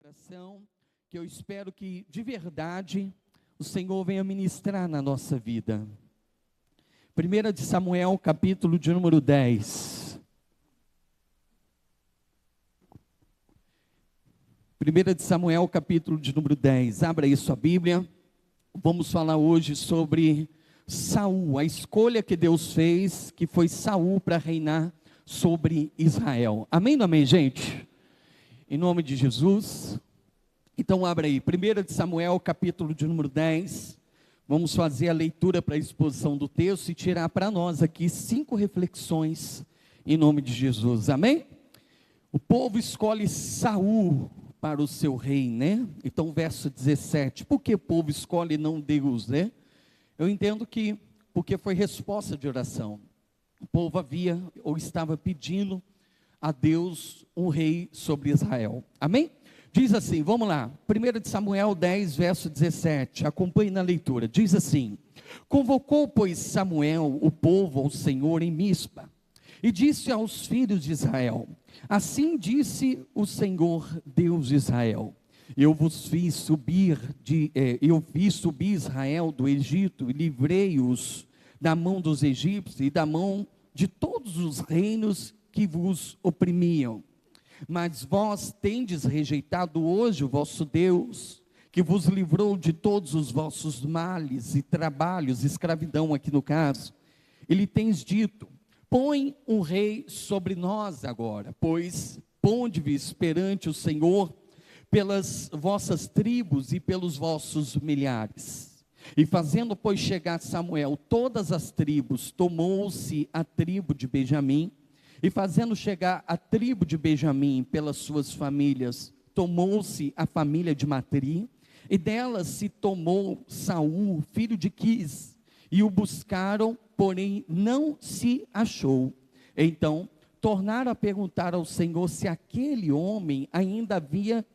Oração que eu espero que de verdade o Senhor venha ministrar na nossa vida. 1 de Samuel, capítulo de número 10. 1 de Samuel, capítulo de número 10. Abra aí sua Bíblia. Vamos falar hoje sobre Saul, a escolha que Deus fez, que foi Saul para reinar sobre Israel. Amém ou não amém, gente? Em nome de Jesus. Então abra aí, 1 de Samuel, capítulo de número 10. Vamos fazer a leitura para a exposição do texto e tirar para nós aqui 5 reflexões em nome de Jesus. Amém? O povo escolhe Saul para o seu rei, né? Então verso 17. Por que o povo escolhe não Deus, né? Eu entendo que porque foi resposta de oração. O povo havia ou estava pedindo a Deus um rei sobre Israel. Amém? Diz assim, vamos lá, 1 de Samuel 10, verso 17, acompanhe na leitura, diz assim: convocou, pois, Samuel o povo ao Senhor em Mispa, e disse aos filhos de Israel: assim disse o Senhor Deus de Israel, eu fiz subir Israel do Egito, e livrei-os da mão dos egípcios, e da mão de todos os reinos que vos oprimiam. Mas vós tendes rejeitado hoje o vosso Deus, que vos livrou de todos os vossos males e trabalhos, escravidão aqui no caso. Ele tens dito: põe um rei sobre nós agora, pois ponde-vos perante o Senhor pelas vossas tribos e pelos vossos milhares. E fazendo, pois, chegar Samuel todas as tribos, tomou-se a tribo de Benjamim, e fazendo chegar a tribo de Benjamim pelas suas famílias, tomou-se a família de Matri, e dela se tomou Saul, filho de Quis, e o buscaram, porém não se achou. Então tornaram a perguntar ao Senhor se aquele homem ainda viria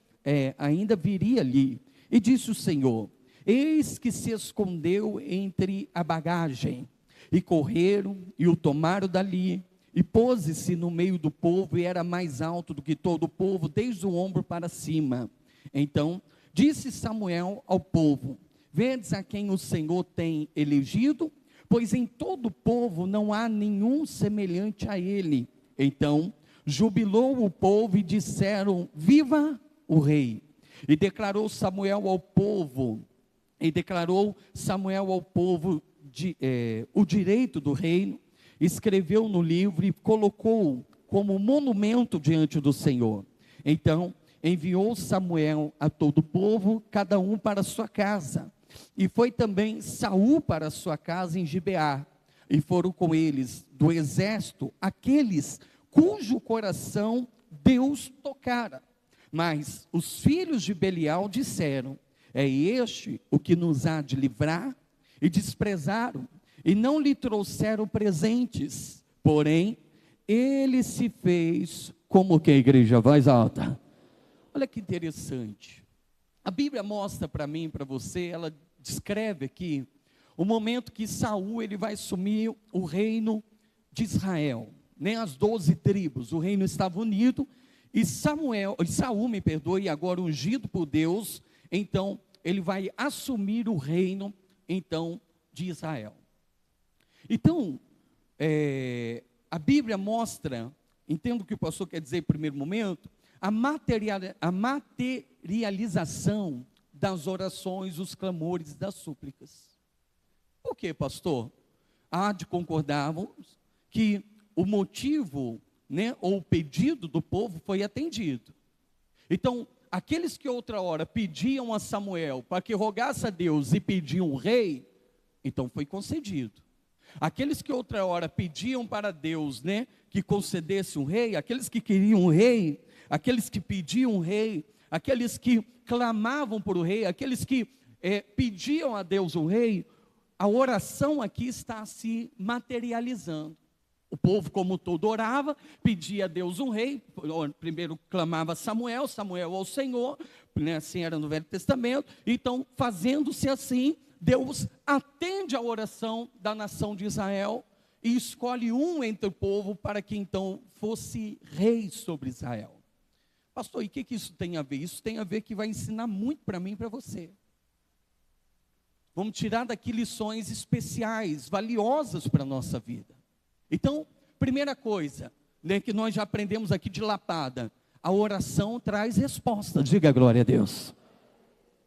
ali. E disse o Senhor: eis que se escondeu entre a bagagem. E correram e o tomaram dali. E pôs-se no meio do povo, e era mais alto do que todo o povo, desde o ombro para cima. Então disse Samuel ao povo: vedes a quem o Senhor tem elegido? Pois em todo o povo não há nenhum semelhante a ele. Então jubilou o povo e disseram: viva o rei! E declarou Samuel ao povo o direito do reino. Escreveu no livro e colocou como monumento diante do Senhor. Então enviou Samuel a todo o povo, cada um para a sua casa. E foi também Saul para a sua casa em Gibeá. E foram com eles do exército aqueles cujo coração Deus tocara. Mas os filhos de Belial disseram: é este o que nos há de livrar? E desprezaram, e não lhe trouxeram presentes, porém, ele se fez como que a igreja, voz alta. Olha que interessante, a Bíblia mostra para mim, para você, ela descreve aqui, o momento que Saul, ele vai assumir o reino de Israel, né? As 12 tribos, o reino estava unido, e Saul, agora ungido por Deus, então, ele vai assumir o reino, então, de Israel. Então, a Bíblia mostra, entendo o que o pastor quer dizer em primeiro momento, a materialização das orações, os clamores, das súplicas. Por quê, pastor? Há de concordarmos que o motivo, né, ou o pedido do povo foi atendido. Então, aqueles que outra hora pediam a Samuel para que rogasse a Deus e pediam um rei, então foi concedido. Aqueles que outra hora pediam para Deus, né, que concedesse um rei, aqueles que queriam um rei, aqueles que pediam um rei, aqueles que clamavam por um rei, aqueles que pediam a Deus um rei, a oração aqui está se materializando. O povo como todo orava, pedia a Deus um rei, primeiro clamava Samuel ao Senhor, né, assim era no Velho Testamento, então fazendo-se assim, Deus atende a oração da nação de Israel e escolhe um entre o povo para que então fosse rei sobre Israel. Pastor, e o que isso tem a ver? Isso tem a ver que vai ensinar muito para mim e para você. Vamos tirar daqui lições especiais, valiosas para a nossa vida. Então, primeira coisa, né, que nós já aprendemos aqui de lapada, a oração traz resposta. Diga glória a Deus.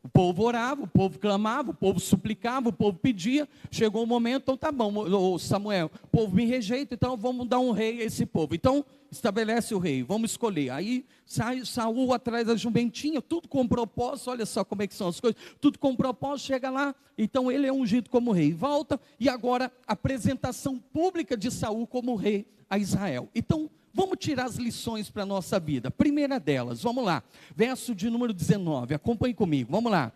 O povo orava, o povo clamava, o povo suplicava, o povo pedia. Chegou o momento, então tá bom, Samuel, o povo me rejeita, então vamos dar um rei a esse povo. Então, estabelece o rei, vamos escolher. Aí sai Saul atrás da jumentinha, tudo com propósito, olha só como é que são as coisas, tudo com propósito, chega lá, então ele é ungido como rei. Volta, e agora a apresentação pública de Saul como rei a Israel. Então, vamos tirar as lições para a nossa vida. Primeira delas, vamos lá, verso de número 19, acompanhe comigo, vamos lá.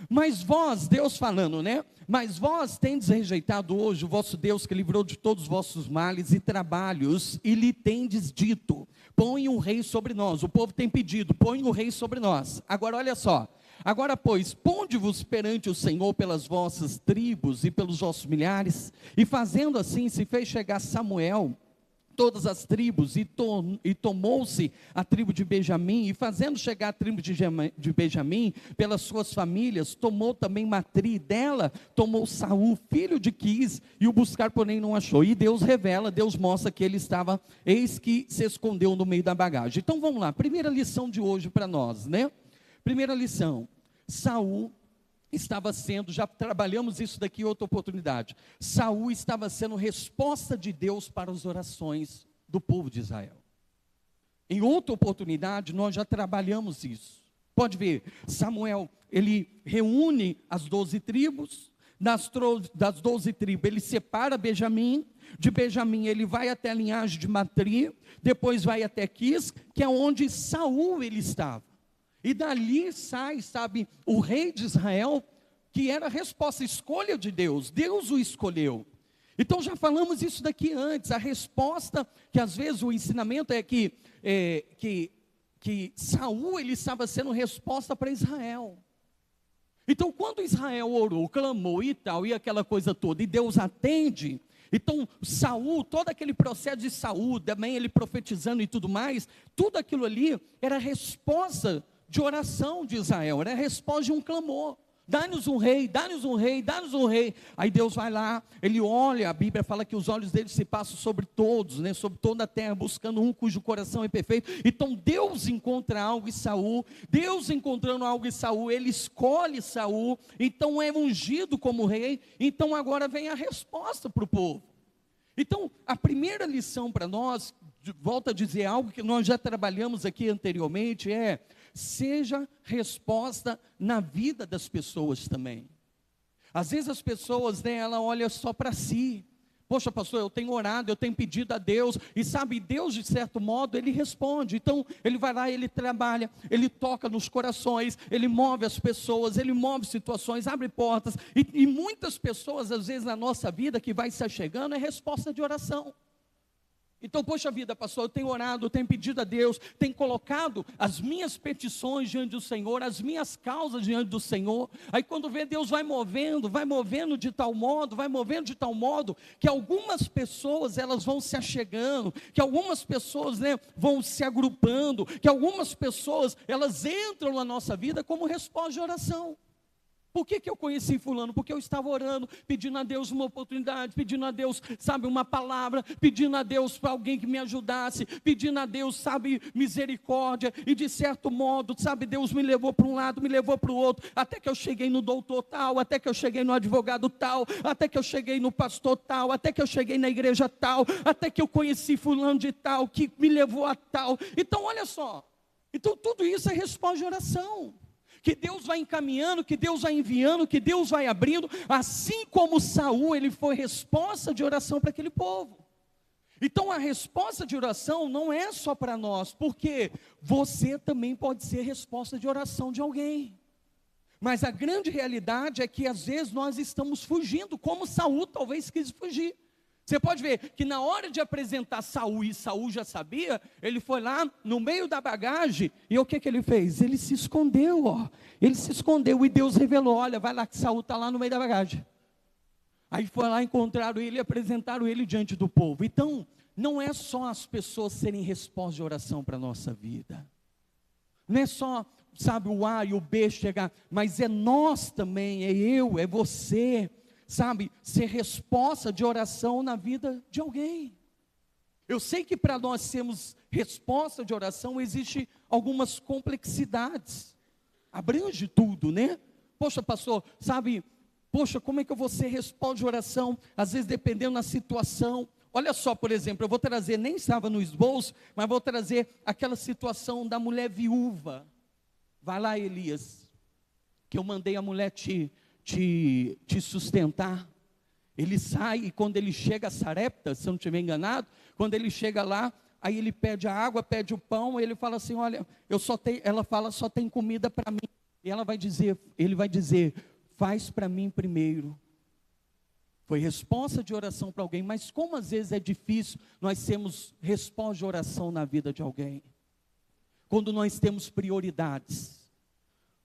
Mas vós, Deus falando, né? Mas vós tendes rejeitado hoje o vosso Deus que livrou de todos os vossos males e trabalhos, e lhe tendes dito, põe um rei sobre nós. O povo tem pedido, põe um rei sobre nós. Agora olha só, agora pois, ponde-vos perante o Senhor pelas vossas tribos e pelos vossos milhares. E fazendo assim, se fez chegar Samuel todas as tribos, e tomou-se a tribo de Benjamim, e fazendo chegar a tribo de Benjamim, pelas suas famílias, tomou também Matri, dela tomou Saul, filho de Quis, e o buscar porém não achou, e Deus revela, Deus mostra que ele estava, eis que se escondeu no meio da bagagem. Então vamos lá, primeira lição de hoje para nós, né? Primeira lição, Saul estava sendo, já trabalhamos isso daqui em outra oportunidade, Saul estava sendo resposta de Deus para as orações do povo de Israel. Em outra oportunidade nós já trabalhamos isso. Pode ver, Samuel, ele reúne as 12 tribos, das 12 tribos ele separa Benjamim, de Benjamim ele vai até a linhagem de Matri, depois vai até Quis, que é onde Saul ele estava. E dali sai, sabe, o rei de Israel, que era a resposta, a escolha de Deus, Deus o escolheu. Então já falamos isso daqui antes, a resposta, que às vezes o ensinamento é que Saul ele estava sendo resposta para Israel. Então quando Israel orou, clamou e tal, e aquela coisa toda, e Deus atende, então Saul, todo aquele processo de Saul, também ele profetizando e tudo mais, tudo aquilo ali era resposta de oração de Israel, era a resposta de um clamor. Dá-nos um rei, dá-nos um rei, dá-nos um rei. Aí Deus vai lá, ele olha, a Bíblia fala que os olhos dele se passam sobre todos, né, sobre toda a terra, buscando um cujo coração é perfeito. Então Deus encontra algo em Saul, Deus encontrando algo em Saul, ele escolhe Saul, então é ungido como rei. Então agora vem a resposta para o povo. Então a primeira lição para nós, volto a dizer algo que nós já trabalhamos aqui anteriormente, seja resposta na vida das pessoas também. Às vezes as pessoas, né, ela olha só para si. Poxa, pastor, eu tenho orado, eu tenho pedido a Deus, e sabe, Deus de certo modo, ele responde. Então, ele vai lá, ele trabalha, ele toca nos corações, ele move as pessoas, ele move situações, abre portas, e muitas pessoas, às vezes na nossa vida, que vai se achegando, é resposta de oração. Então, poxa vida, pastor, eu tenho orado, eu tenho pedido a Deus, tenho colocado as minhas petições diante do Senhor, as minhas causas diante do Senhor. Aí quando vê, Deus vai movendo de tal modo, que algumas pessoas elas vão se achegando, que algumas pessoas, né, vão se agrupando, que algumas pessoas elas entram na nossa vida como resposta de oração. Por que eu conheci fulano? Porque eu estava orando, pedindo a Deus uma oportunidade, pedindo a Deus, sabe, uma palavra, pedindo a Deus para alguém que me ajudasse, pedindo a Deus, sabe, misericórdia, e de certo modo, sabe, Deus me levou para um lado, me levou para o outro, até que eu cheguei no doutor tal, até que eu cheguei no advogado tal, até que eu cheguei no pastor tal, até que eu cheguei na igreja tal, até que eu conheci fulano de tal, que me levou a tal. Então olha só, então tudo isso é resposta de oração, que Deus vai encaminhando, que Deus vai enviando, que Deus vai abrindo, assim como Saul, ele foi resposta de oração para aquele povo. Então a resposta de oração não é só para nós, porque você também pode ser resposta de oração de alguém. Mas a grande realidade é que às vezes nós estamos fugindo, como Saul talvez quis fugir. Você pode ver que na hora de apresentar Saul, e Saul já sabia, ele foi lá no meio da bagagem, e o que ele fez? Ele se escondeu, ele se escondeu, e Deus revelou, olha, vai lá que Saul está lá no meio da bagagem. Aí foi lá, encontraram ele e apresentaram ele diante do povo. Então, não é só as pessoas serem resposta de oração para a nossa vida. Não é só, sabe, o A e o B chegar, mas é nós também, é eu, é você, sabe, ser resposta de oração na vida de alguém. Eu sei que para nós sermos resposta de oração, existe algumas complexidades, abrange tudo, né? Poxa, pastor, sabe, poxa, como é que eu vou ser resposta de oração? Às vezes dependendo da situação. Olha só, por exemplo, eu vou trazer, nem estava no esboço, mas vou trazer aquela situação da mulher viúva. Vai lá, Elias, que eu mandei a mulher te sustentar. Ele sai e quando ele chega a Sarepta, se eu não estiver enganado, quando ele chega lá, aí ele pede a água, pede o pão, ele fala assim, olha, ela fala, só tem comida para mim. E ele vai dizer, faz para mim primeiro. Foi resposta de oração para alguém, mas como às vezes é difícil nós termos resposta de oração na vida de alguém. Quando nós temos prioridades,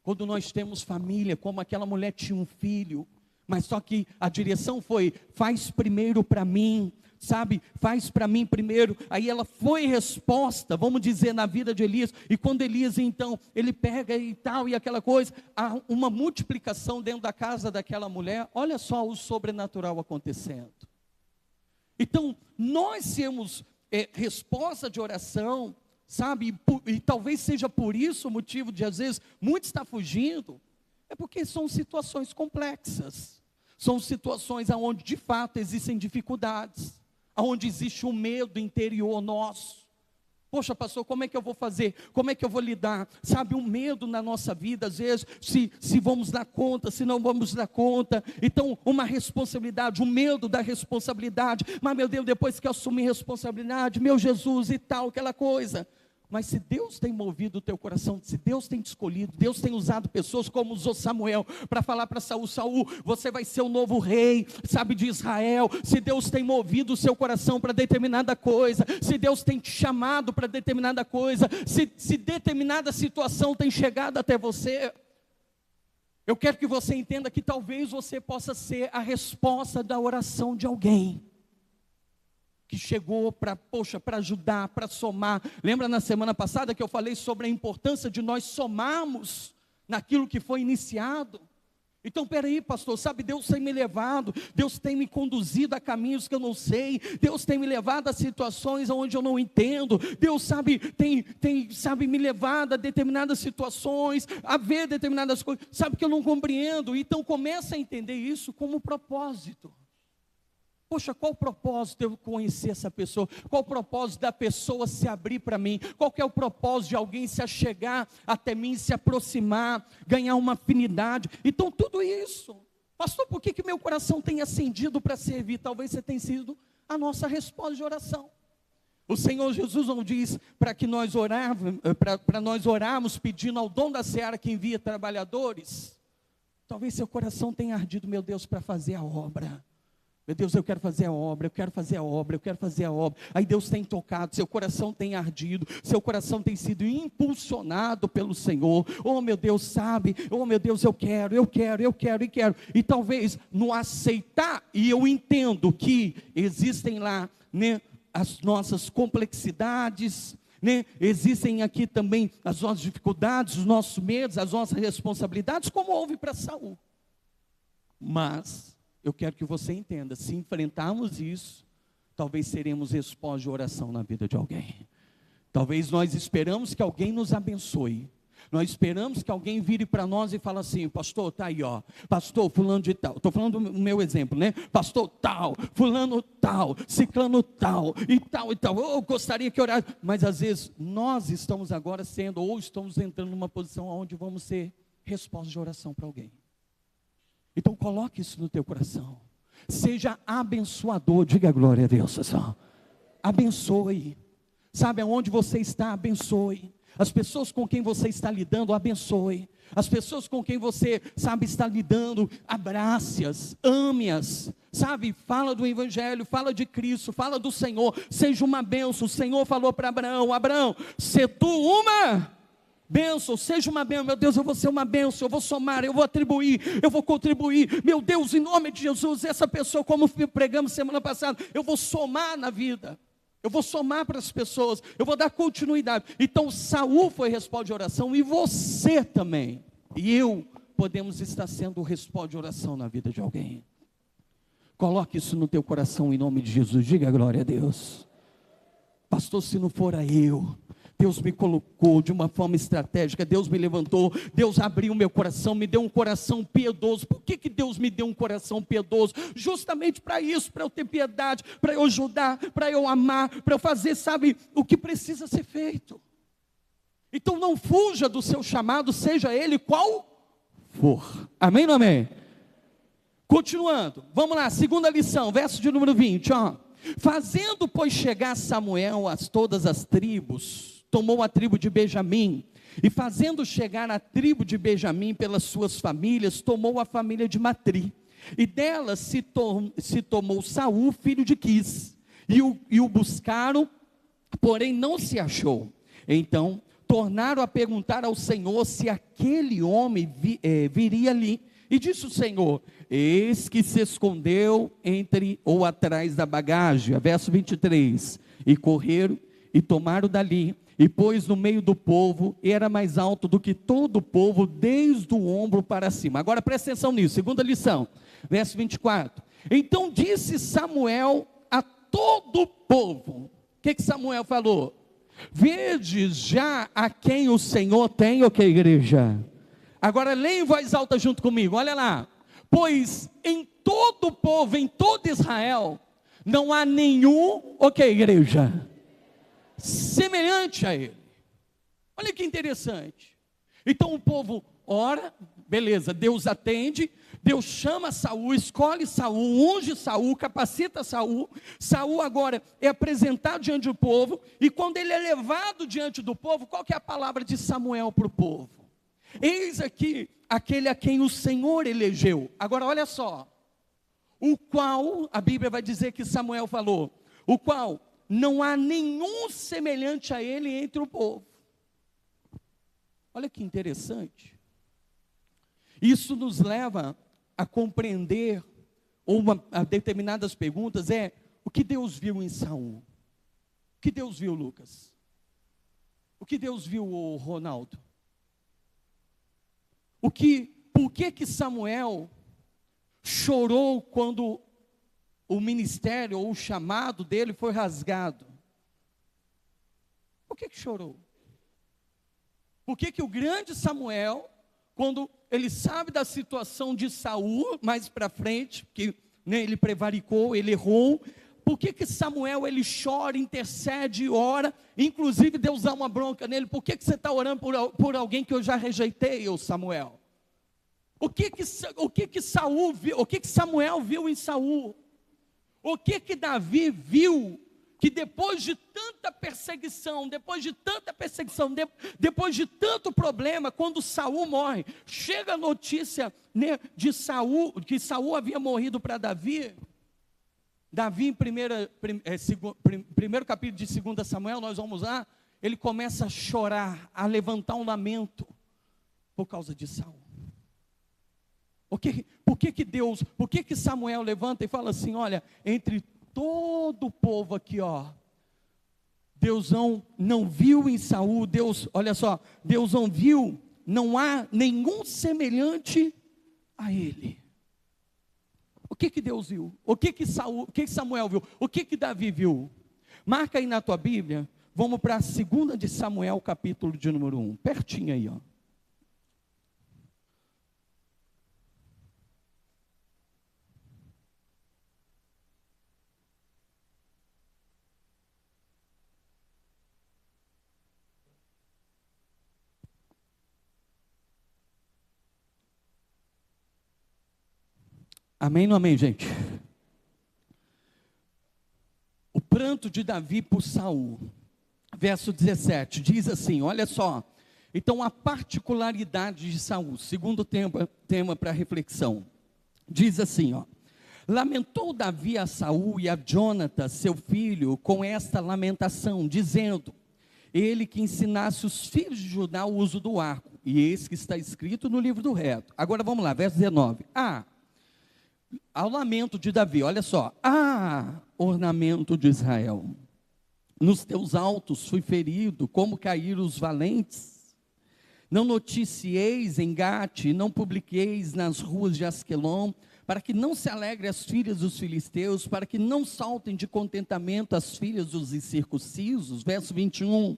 quando nós temos família, como aquela mulher tinha um filho, mas só que a direção foi, faz primeiro para mim, sabe, faz para mim primeiro. Aí ela foi resposta, vamos dizer, na vida de Elias, e quando Elias então, ele pega e tal, e aquela coisa, há uma multiplicação dentro da casa daquela mulher. Olha só o sobrenatural acontecendo. Então, nós temos resposta de oração, sabe, e talvez seja por isso o motivo de às vezes, muitos estão fugindo, é porque são situações complexas, são situações onde de fato existem dificuldades, onde existe um medo interior nosso. Poxa, pastor, como é que eu vou fazer? Como é que eu vou lidar? Sabe, um medo na nossa vida, às vezes, se vamos dar conta, se não vamos dar conta. Então, uma responsabilidade, um medo da responsabilidade. Mas, meu Deus, depois que eu assumi responsabilidade, meu Jesus e tal, aquela coisa. Mas se Deus tem movido o teu coração, se Deus tem te escolhido, Deus tem usado pessoas como usou Samuel, para falar para Saul, Saul, você vai ser o novo rei, sabe, de Israel. Se Deus tem movido o seu coração para determinada coisa, se Deus tem te chamado para determinada coisa, se determinada situação tem chegado até você, eu quero que você entenda que talvez você possa ser a resposta da oração de alguém que chegou para ajudar, para somar. Lembra na semana passada que eu falei sobre a importância de nós somarmos naquilo que foi iniciado? Então, peraí, pastor, sabe, Deus tem me levado, Deus tem me conduzido a caminhos que eu não sei, Deus tem me levado a situações onde eu não entendo, Deus, sabe, tem me levado a determinadas situações, a ver determinadas coisas, sabe, que eu não compreendo. Então, começa a entender isso como propósito. Poxa, qual o propósito de eu conhecer essa pessoa? Qual o propósito da pessoa se abrir para mim? Qual que é o propósito de alguém se achegar até mim, se aproximar, ganhar uma afinidade? Então tudo isso, pastor, por que meu coração tem acendido para servir? Talvez você tenha sido a nossa resposta de oração. O Senhor Jesus não diz para que nós orarmos pedindo ao dom da seara que envia trabalhadores. Talvez seu coração tenha ardido, meu Deus, para fazer a obra. Meu Deus, eu quero fazer a obra, eu quero fazer a obra, eu quero fazer a obra. Aí Deus tem tocado, seu coração tem ardido, seu coração tem sido impulsionado pelo Senhor. Oh meu Deus, sabe, oh meu Deus, eu quero. E talvez no aceitar, e eu entendo que existem lá, né, as nossas complexidades, né? Existem aqui também as nossas dificuldades, os nossos medos, as nossas responsabilidades, como houve para Saul. Mas eu quero que você entenda, se enfrentarmos isso, talvez seremos resposta de oração na vida de alguém. Talvez nós esperamos que alguém nos abençoe. Nós esperamos que alguém vire para nós e fale assim, pastor, está aí, ó, pastor, fulano de tal, estou falando do meu exemplo, né, pastor tal, fulano tal, ciclano tal, e tal, eu gostaria que orasse, mas às vezes nós estamos agora sendo, ou estamos entrando numa posição onde vamos ser resposta de oração para alguém. Então coloque isso no teu coração, seja abençoador, diga glória a Deus, pessoal. Abençoe, sabe aonde você está, abençoe, as pessoas com quem você está lidando, abençoe, as pessoas com quem você, sabe, está lidando, abrace-as, ame-as, sabe, fala do Evangelho, fala de Cristo, fala do Senhor, seja uma bênção. O Senhor falou para Abraão, Abraão, se tu uma bênção, seja uma bênção, meu Deus, eu vou ser uma bênção, eu vou somar, eu vou atribuir, eu vou contribuir, meu Deus, em nome de Jesus, essa pessoa, como pregamos semana passada, eu vou somar na vida. Eu vou somar para as pessoas, eu vou dar continuidade. Então Saul foi resposta de oração, e você também, e eu, podemos estar sendo o resposta de oração na vida de alguém. Coloque isso no teu coração em nome de Jesus, diga glória a Deus. Pastor, se não for eu, Deus me colocou de uma forma estratégica, Deus me levantou, Deus abriu meu coração, me deu um coração piedoso. Por que Deus me deu um coração piedoso? Justamente para isso, para eu ter piedade, para eu ajudar, para eu amar, para eu fazer, sabe, o que precisa ser feito. Então não fuja do seu chamado, seja ele qual for. Amém ou não amém? Continuando, vamos lá, segunda lição, verso de número 20, ó. Fazendo, pois, chegar Samuel a todas as tribos, tomou a tribo de Benjamim, e fazendo chegar a tribo de Benjamim pelas suas famílias, tomou a família de Matri, e dela se tomou Saul, filho de Quis, e o buscaram, porém não se achou. Então tornaram a perguntar ao Senhor se aquele homem viria ali, e disse o Senhor: eis que se escondeu entre ou atrás da bagagem. Verso 23, e correram e tomaram dali, e pôs no meio do povo, e era mais alto do que todo o povo, desde o ombro para cima. Agora presta atenção nisso, segunda lição, verso 24, então disse Samuel a todo o povo, o que Samuel falou? Vedes já a quem o Senhor tem, o que igreja? Agora leia em voz alta junto comigo, olha lá. Pois em todo o povo, em todo Israel, não há nenhum, o que igreja? Semelhante a ele. Olha que interessante. Então o povo ora, beleza, Deus atende, Deus chama Saul, escolhe Saul, unge Saul, capacita Saul. Saul agora é apresentado diante do povo, e quando ele é levado diante do povo, qual que é a palavra de Samuel para o povo? Eis aqui aquele a quem o Senhor elegeu. Agora olha só, o qual, a Bíblia vai dizer que Samuel falou, o qual não há nenhum semelhante a ele entre o povo. Olha que interessante. Isso nos leva a compreender, ou a determinadas perguntas, o que Deus viu em Saul? O que Deus viu, Lucas? O que Deus viu, Ronaldo? Por que Samuel chorou quando o ministério ou o chamado dele foi rasgado? Por que chorou? Por que o grande Samuel, quando ele sabe da situação de Saul, mais para frente, que ele prevaricou, ele errou, por que Samuel ele chora, intercede, ora, inclusive Deus dá uma bronca nele? Por que você está orando por alguém que eu já rejeitei, Samuel? O que Saul viu, o que Samuel viu em Saul? O que Davi viu, que depois de tanta perseguição, depois de tanto problema, quando Saul morre, chega a notícia, né, de Saul, que Saul havia morrido para Davi. Davi, em primeiro capítulo de 2 Samuel, nós vamos lá, ele começa a chorar, a levantar um lamento, por causa de Saul. Por que Samuel levanta e fala assim, olha, entre todo o povo aqui, ó, Deus não viu em Saul, olha só, Deus não viu, não há nenhum semelhante a ele. O que Deus viu? O que Samuel viu? O que Davi viu? Marca aí na tua Bíblia, vamos para a 2 de Samuel, capítulo de número 1, pertinho aí, ó. Amém ou não amém, gente? O pranto de Davi por Saul, verso 17, diz assim, olha só. Então a particularidade de Saul, segundo tema para reflexão, diz assim, ó. Lamentou Davi a Saul e a Jonatã, seu filho, com esta lamentação, dizendo, ele que ensinasse os filhos de Judá o uso do arco, e eis que está escrito no livro do reto. Agora vamos lá, verso 19, ao lamento de Davi, olha só, ornamento de Israel, nos teus altos fui ferido, como caíram os valentes. Não noticieis em Gate, não publiqueis nas ruas de Asquelon, para que não se alegre as filhas dos filisteus, para que não saltem de contentamento as filhas dos incircuncisos. Verso 21.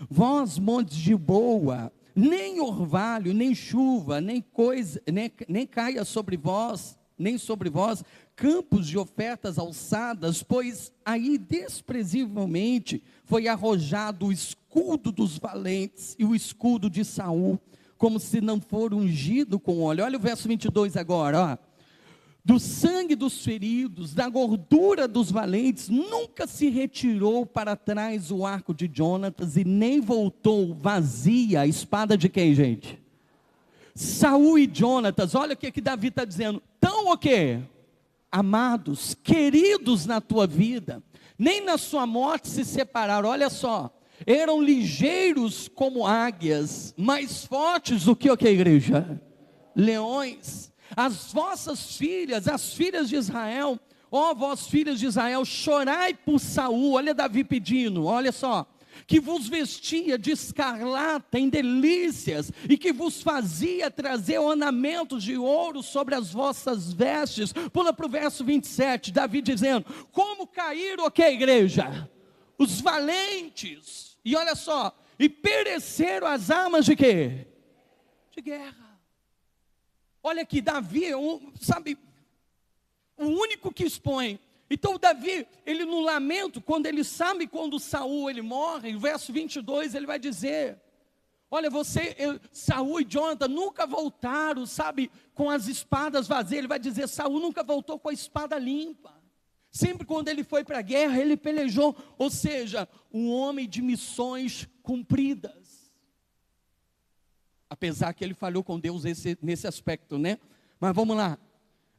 Vós, montes de boa, nem orvalho, nem chuva, nem caia sobre vós, nem sobre vós, campos de ofertas alçadas, pois aí desprezivelmente foi arrojado o escudo dos valentes e o escudo de Saul, como se não for ungido com óleo. Olha o verso 22 agora, ó. Do sangue dos feridos, da gordura dos valentes, nunca se retirou para trás o arco de Jonatas, e nem voltou vazia a espada de quem, gente? Saul e Jonatas. Olha o que Davi está dizendo. Tão o quê? Amados, queridos na tua vida, nem na sua morte se separaram. Olha só, eram ligeiros como águias, mais fortes do que o que, igreja? Leões. As vossas filhas, as filhas de Israel, ó vós filhas de Israel, chorai por Saul. Olha Davi pedindo, olha só, que vos vestia de escarlata em delícias, e que vos fazia trazer ornamentos de ouro sobre as vossas vestes. Pula para o verso 27, Davi dizendo, como caíram, o que, igreja? Os valentes, e olha só, e pereceram as armas de quê? De guerra. Olha aqui, Davi, sabe, o único que expõe. Então Davi, ele no lamento, quando ele sabe quando Saul ele morre, no verso 22 ele vai dizer, olha Saul e Jonathan nunca voltaram, sabe, com as espadas vazias. Ele vai dizer, Saul nunca voltou com a espada limpa. Sempre quando ele foi para a guerra, ele pelejou, ou seja, um homem de missões cumpridas. Apesar que ele falhou com Deus nesse aspecto, né? Mas vamos lá.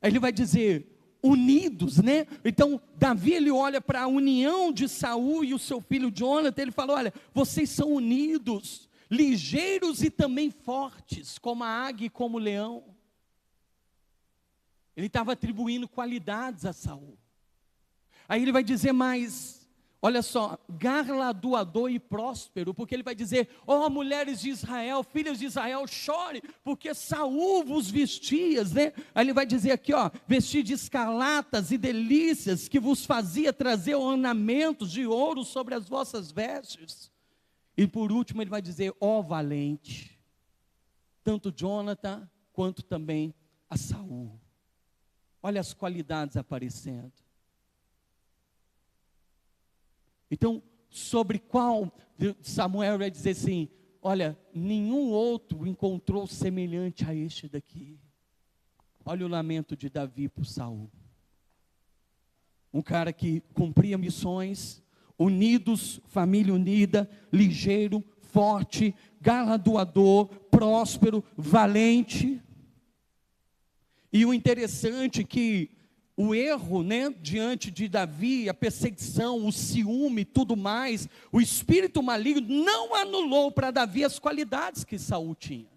Aí ele vai dizer, unidos, né? Então, Davi, ele olha para a união de Saul e o seu filho Jonathan, ele fala, olha, vocês são unidos, ligeiros e também fortes, como a águia e como o leão. Ele estava atribuindo qualidades a Saul. Aí ele vai dizer mais, olha só, galardoador e próspero, porque ele vai dizer, ó mulheres de Israel, filhas de Israel, chore, porque Saul vos vestias, né? Aí ele vai dizer aqui, ó, vestir de escarlatas e delícias, que vos fazia trazer ornamentos de ouro sobre as vossas vestes. E por último ele vai dizer, ó valente, tanto Jonathan, quanto também a Saul. Olha as qualidades aparecendo. Então, sobre qual Samuel vai dizer assim, olha, nenhum outro encontrou semelhante a este daqui. Olha o lamento de Davi por Saul. Um cara que cumpria missões, unidos, família unida, ligeiro, forte, galardoador, próspero, valente. E o interessante é que o erro, né, diante de Davi, a perseguição, o ciúme, tudo mais, o espírito maligno não anulou para Davi as qualidades que Saul tinha.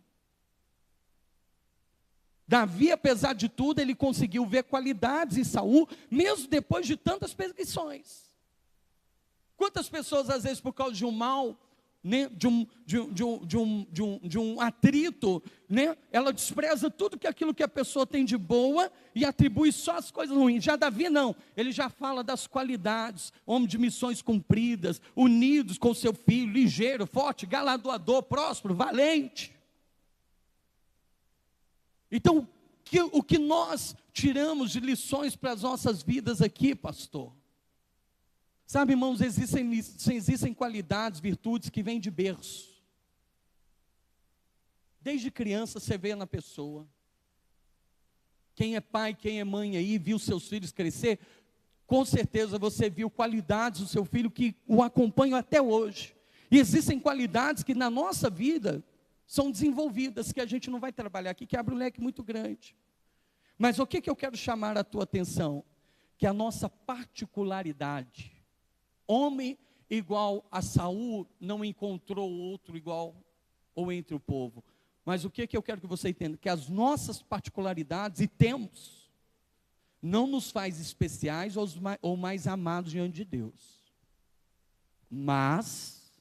Davi, apesar de tudo, ele conseguiu ver qualidades em Saul, mesmo depois de tantas perseguições. Quantas pessoas, às vezes, por causa de um mal, né, de um atrito, né, ela despreza tudo aquilo que a pessoa tem de boa e atribui só as coisas ruins. Já Davi não, ele já fala das qualidades, homem de missões cumpridas, unidos com seu filho, ligeiro, forte, galardoador, próspero, valente. Então, o que nós tiramos de lições para as nossas vidas aqui, pastor? Sabe, irmãos, existem qualidades, virtudes que vêm de berço. Desde criança você vê na pessoa. Quem é pai, quem é mãe aí, viu seus filhos crescer, com certeza você viu qualidades do seu filho que o acompanham até hoje. E existem qualidades que na nossa vida são desenvolvidas, que a gente não vai trabalhar aqui, que abre um leque muito grande. Mas o que eu quero chamar a tua atenção? Que a nossa particularidade, homem igual a Saul não encontrou outro igual ou entre o povo. Mas o que eu quero que você entenda? Que as nossas particularidades, e temos, não nos faz especiais ou mais amados diante de Deus. Mas,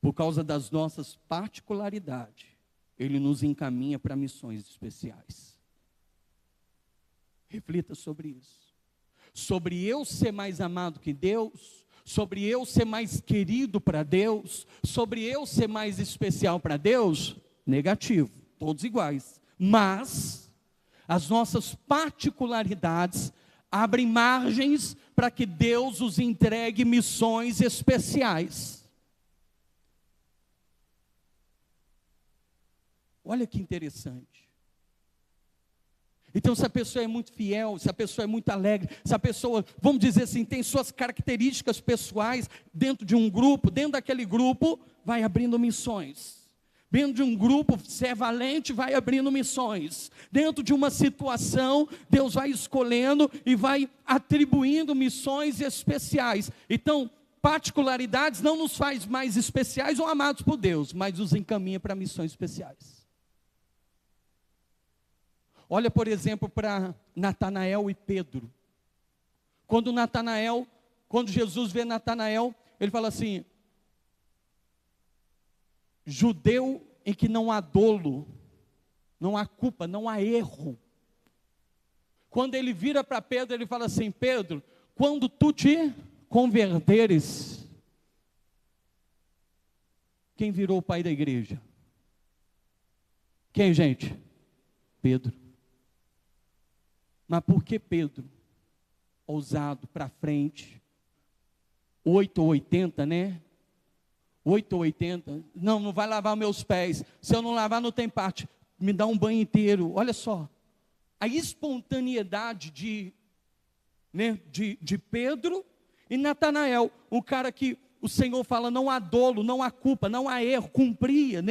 por causa das nossas particularidades, Ele nos encaminha para missões especiais. Reflita sobre isso. Sobre eu ser mais amado que Deus, sobre eu ser mais querido para Deus, sobre eu ser mais especial para Deus, negativo, todos iguais. Mas as nossas particularidades abrem margens para que Deus os entregue missões especiais. Olha que interessante. Então, se a pessoa é muito fiel, se a pessoa é muito alegre, se a pessoa, vamos dizer assim, tem suas características pessoais dentro de um grupo, dentro daquele grupo, vai abrindo missões. Dentro de um grupo, se é valente, vai abrindo missões. Dentro de uma situação, Deus vai escolhendo e vai atribuindo missões especiais. Então, particularidades não nos faz mais especiais ou amados por Deus, mas nos encaminha para missões especiais. Olha, por exemplo, para Natanael e Pedro. Quando Jesus vê Natanael, ele fala assim: judeu em que não há dolo, não há culpa, não há erro. Quando ele vira para Pedro, ele fala assim: Pedro, quando tu te converteres, quem virou o pai da igreja? Quem, gente? Pedro. Mas por que Pedro? Ousado, para frente, 8 ou 80, né? 8 ou 80, não vai lavar meus pés, se eu não lavar não tem parte, me dá um banho inteiro. Olha só, a espontaneidade de Pedro e Natanael, um cara que o Senhor fala, não há dolo, não há culpa, não há erro, cumpria,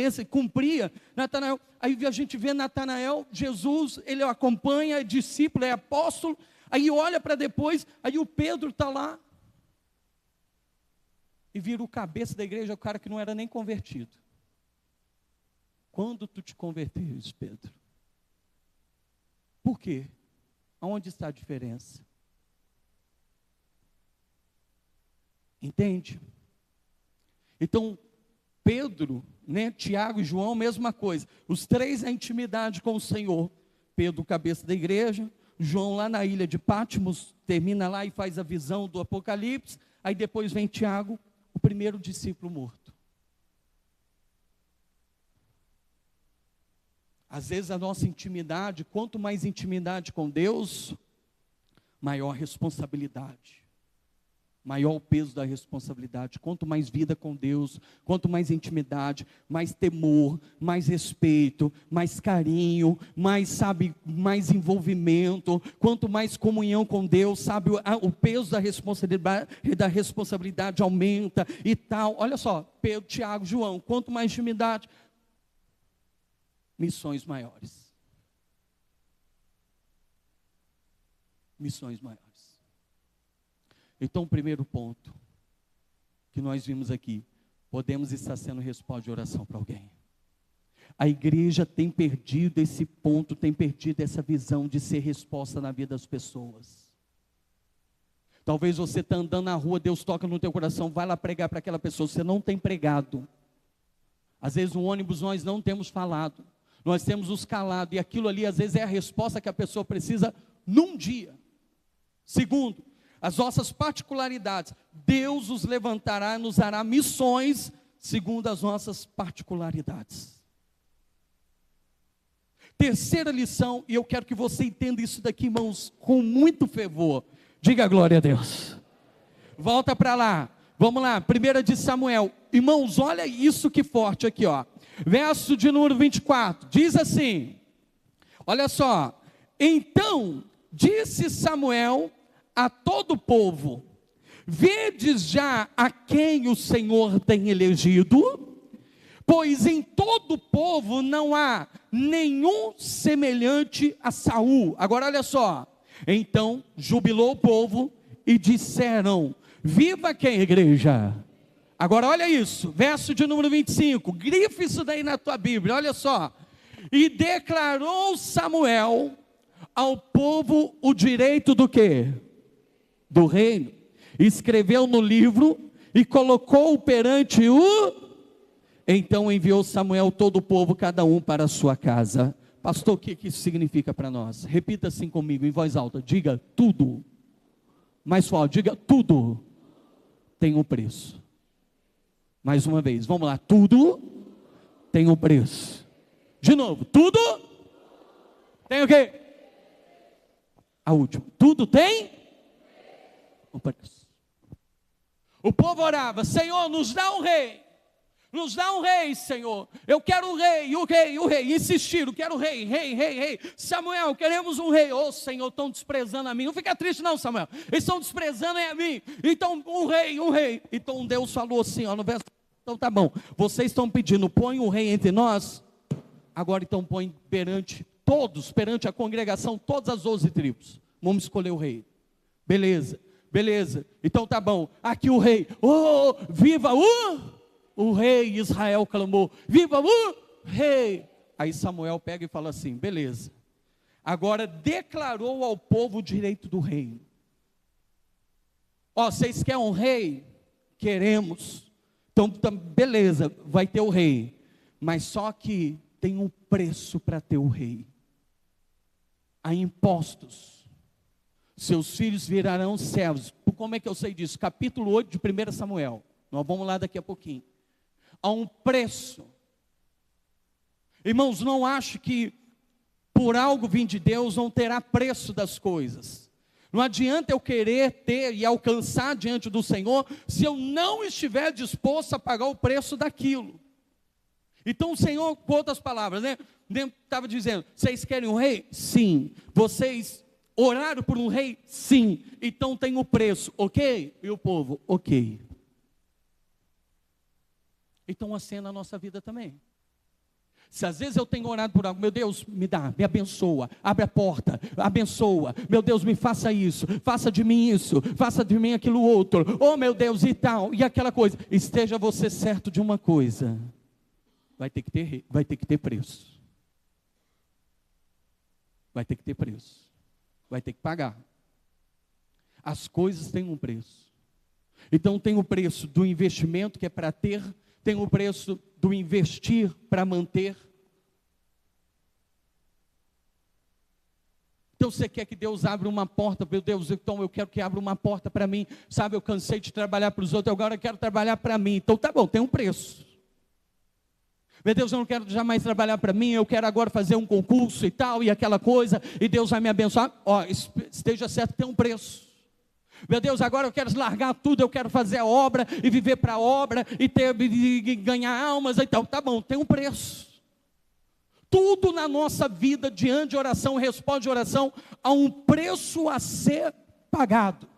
Natanael, aí a gente vê Natanael, Jesus, ele o acompanha, é discípulo, é apóstolo, aí olha para depois, aí o Pedro está lá, e vira o cabeça da igreja, o cara que não era nem convertido. Quando tu te converteres, Pedro? Por quê? Aonde está a diferença? Entende? Então, Pedro, Tiago e João, mesma coisa. Os três na intimidade com o Senhor. Pedro, cabeça da igreja. João lá na ilha de Patmos, termina lá e faz a visão do Apocalipse. Aí depois vem Tiago, o primeiro discípulo morto. Às vezes a nossa intimidade, quanto mais intimidade com Deus, maior responsabilidade. Maior o peso da responsabilidade. Quanto mais vida com Deus, quanto mais intimidade, mais temor, mais respeito, mais carinho, mais envolvimento. Quanto mais comunhão com Deus, o peso da responsabilidade aumenta e tal. Olha só, Pedro, Tiago, João, quanto mais intimidade, missões maiores. Missões maiores. Então, o primeiro ponto que nós vimos aqui, podemos estar sendo resposta de oração para alguém. A igreja tem perdido esse ponto, tem perdido essa visão de ser resposta na vida das pessoas. Talvez você está andando na rua, Deus toca no teu coração, vai lá pregar para aquela pessoa, você não tem pregado. Às vezes no ônibus nós não temos falado, nós temos os calados, e aquilo ali às vezes é a resposta que a pessoa precisa num dia. Segundo, as nossas particularidades, Deus os levantará e nos dará missões segundo as nossas particularidades. Terceira lição, e eu quero que você entenda isso daqui, irmãos, com muito fervor. Diga glória a Deus. Volta para lá, vamos lá, 1 de Samuel. Irmãos, olha isso que forte aqui, ó. Verso de número 24, diz assim, olha só. Então, disse Samuel a todo o povo: vedes já a quem o Senhor tem elegido? Pois em todo o povo não há nenhum semelhante a Saul. Agora olha só. Então jubilou o povo e disseram: viva quem, igreja? Agora olha isso, verso de número 25, grife isso daí na tua Bíblia, olha só. E declarou Samuel ao povo o direito do quê? Do reino. Escreveu no livro e colocou-o perante o... Então enviou Samuel todo o povo, cada um para a sua casa. Pastor, o que isso significa para nós? Repita assim comigo, em voz alta. Diga tudo. Mais forte, diga tudo. Tem um preço. Mais uma vez, vamos lá. Tudo tem um preço. De novo, tudo tem o quê? A última. Tudo tem um preço. O povo orava, Senhor, nos dá um rei. Nos dá um rei, Senhor. Eu quero um rei, o rei, o rei. Insistiram, quero um rei, rei, rei, rei. Samuel, queremos um rei. Ô, Senhor, estão desprezando a mim. Não fica triste não, Samuel. Eles estão desprezando a mim. Então, um rei, um rei. Então Deus falou assim, ó, no verso. Então tá bom. Vocês estão pedindo, põe um rei entre nós. Agora então põe perante todos, perante a congregação, todas as 12 tribos. Vamos escolher o rei. Beleza, beleza. Então tá bom. Aqui o rei. Oh, viva o rei. Israel clamou, viva o rei. Aí Samuel pega e fala assim, beleza, agora declarou ao povo o direito do reino. Ó, vocês querem um rei? Queremos. Então, beleza, vai ter o rei. Mas só que tem um preço para ter o rei. Há impostos. Seus filhos virarão servos. Como é que eu sei disso? Capítulo 8 de 1 Samuel. Nós vamos lá daqui a pouquinho. Há um preço. Irmãos, não acho que por algo vir de Deus não terá preço das coisas. Não adianta eu querer ter e alcançar diante do Senhor, se eu não estiver disposto a pagar o preço daquilo. Então o Senhor, com outras palavras, estava dizendo, vocês querem um rei? Sim. Vocês oraram por um rei? Sim. Então tem o preço, ok? E o povo, ok. Então assim é na nossa vida também. Se às vezes eu tenho orado por algo, meu Deus, me dá, me abençoa, abre a porta, abençoa, meu Deus, me faça isso, faça de mim isso, faça de mim aquilo outro, oh meu Deus, e tal, e aquela coisa. Esteja você certo de uma coisa, vai ter que ter preço. Vai ter que ter preço. Vai ter que pagar. As coisas têm um preço. Então tem o preço do investimento que é para ter, tem o preço do investir para manter. Então você quer que Deus abra uma porta, meu Deus, então eu quero que abra uma porta para mim, sabe, eu cansei de trabalhar para os outros, agora eu quero trabalhar para mim, então tá bom, tem um preço. Meu Deus, eu não quero jamais trabalhar para mim, eu quero agora fazer um concurso e tal, e aquela coisa, e Deus vai me abençoar, ó, esteja certo, tem um preço. Meu Deus, agora eu quero largar tudo, eu quero fazer a obra e viver para a obra e ganhar almas e tal. Tá bom, tem um preço. Tudo na nossa vida, diante de oração, responde de oração, há um preço a ser pagado.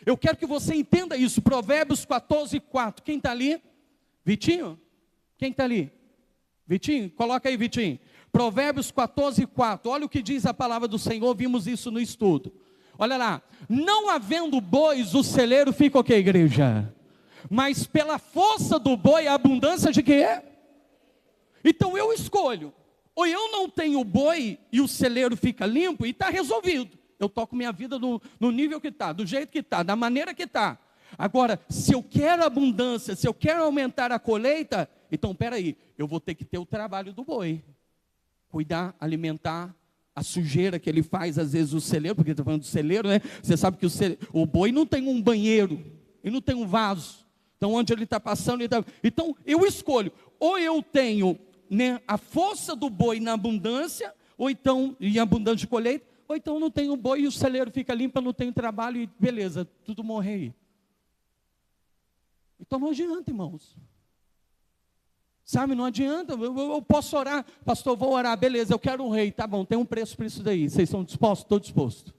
Eu quero que você entenda isso. Provérbios 14:4. Quem está ali? Vitinho? Quem está ali? Vitinho? Coloca aí, Vitinho. Provérbios 14:4. Olha o que diz a palavra do Senhor, vimos isso no estudo. Olha lá, não havendo bois, o celeiro fica o que, igreja? Mas pela força do boi, a abundância de quê? Então eu escolho, ou eu não tenho boi e o celeiro fica limpo e está resolvido. Eu toco minha vida no nível que está, do jeito que está, da maneira que está. Agora, se eu quero abundância, se eu quero aumentar a colheita, então peraí, eu vou ter que ter o trabalho do boi. Cuidar, alimentar, a sujeira que ele faz, às vezes, o celeiro, porque estou falando do celeiro, né? Você sabe que o boi não tem um banheiro, ele não tem um vaso. Então, onde ele está passando, então, eu escolho, ou eu tenho, né, a força do boi na abundância, ou então, em abundância de colheita, ou então não tenho boi e o celeiro fica limpo, não tenho trabalho e beleza, tudo morre aí. Então não adianta, irmãos. Sabe, não adianta, eu posso orar, pastor, vou orar, beleza, eu quero um rei, tá bom, tem um preço para isso daí, vocês estão dispostos? Estou disposto.